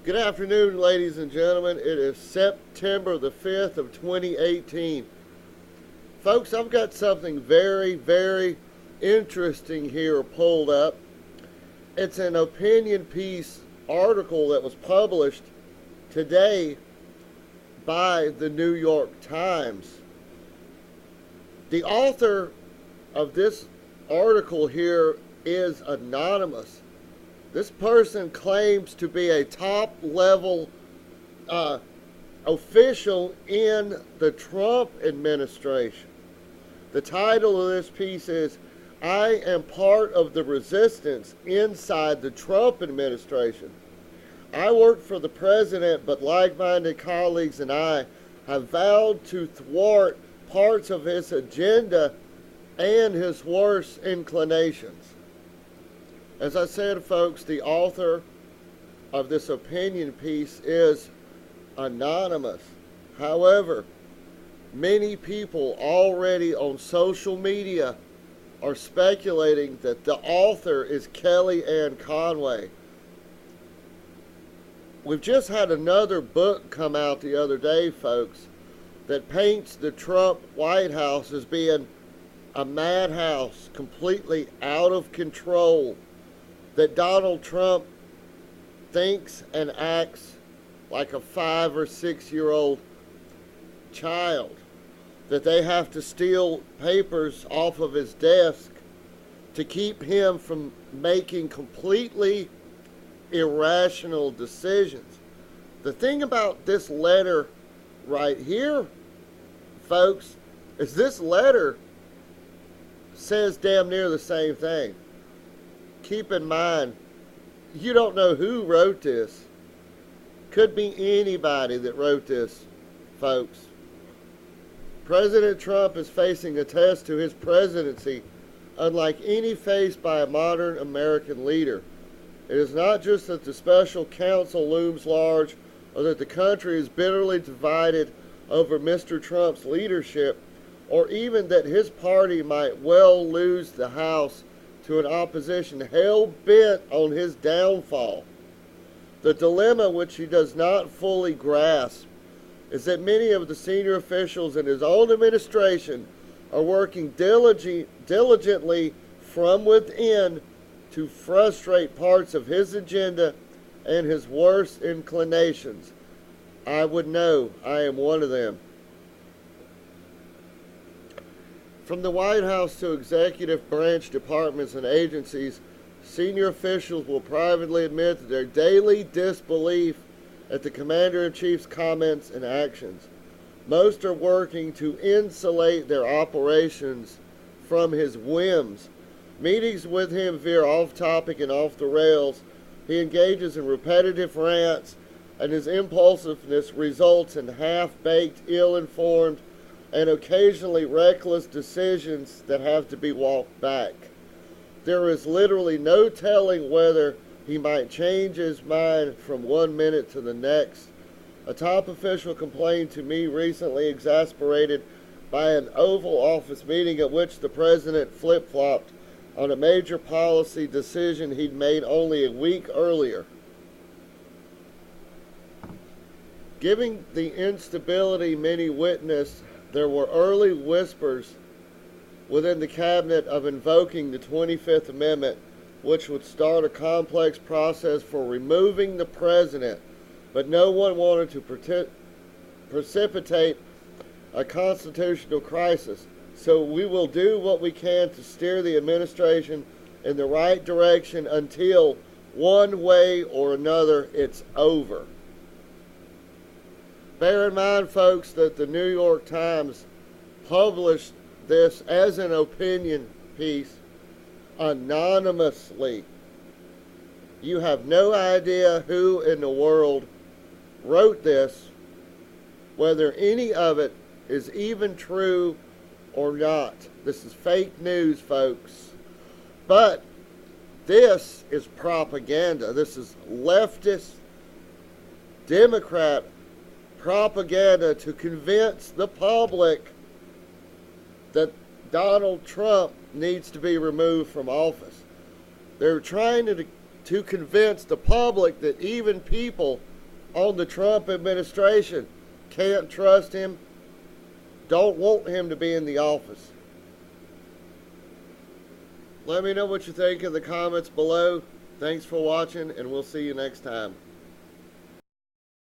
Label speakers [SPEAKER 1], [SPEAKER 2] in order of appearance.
[SPEAKER 1] Good afternoon, ladies and gentlemen. It is September the 5th of 2018. Folks, I've got something very, very interesting here pulled up. It's an opinion piece article that was published today by the New York Times. The author of this article here is anonymous. This person claims to be a top-level official in the Trump administration. The title of this piece is, "I am part of the resistance inside the Trump administration. I work for the president, but like-minded colleagues and I have vowed to thwart parts of his agenda and his worst inclinations." As I said, folks, the author of this opinion piece is anonymous. However, many people already on social media are speculating that the author is Kellyanne Conway. We've just had another book come out the other day, folks, that paints the Trump White House as being a madhouse, completely out of control, that Donald Trump thinks and acts like a 5 or 6 year old child, that they have to steal papers off of his desk to keep him from making completely irrational decisions. The thing about this letter right here, folks, is this letter says damn near the same thing. Keep in mind, you don't know who wrote this. Could be anybody that wrote this, folks. President Trump is facing a test to his presidency unlike any faced by a modern American leader. It is not just that the special counsel looms large or that the country is bitterly divided over Mr. Trump's leadership, or even that his party might well lose the House to an opposition hell-bent on his downfall. The dilemma which he does not fully grasp is that many of the senior officials in his own administration are working diligently from within to frustrate parts of his agenda and his worst inclinations. I would know. I am one of them. From the White House to executive branch departments and agencies, senior officials will privately admit their daily disbelief at the Commander-in-Chief's comments and actions. Most are working to insulate their operations from his whims. Meetings with him veer off topic and off the rails. He engages in repetitive rants, and his impulsiveness results in half-baked, ill-informed, and occasionally reckless decisions that have to be walked back. There is literally no telling whether he might change his mind from one minute to the next. A top official complained to me recently, exasperated by an Oval Office meeting at which the president flip-flopped on a major policy decision he'd made only a week earlier. Given the instability many witnessed, there were early whispers within the cabinet of invoking the 25th Amendment, which would start a complex process for removing the president, but no one wanted to precipitate a constitutional crisis. So we will do what we can to steer the administration in the right direction until, one way or another, it's over. Bear in mind, folks, that the New York Times published this as an opinion piece anonymously. You have no idea who in the world wrote this, whether any of it is even true or not. This is fake news, folks. But this is propaganda. This is leftist, Democrat propaganda to convince the public that Donald Trump needs to be removed from office. They're trying to convince the public that even people on the Trump administration. Can't trust him. Don't want him to be in the office. Let me know what you think in the comments below. Thanks for watching, and we'll see you next time.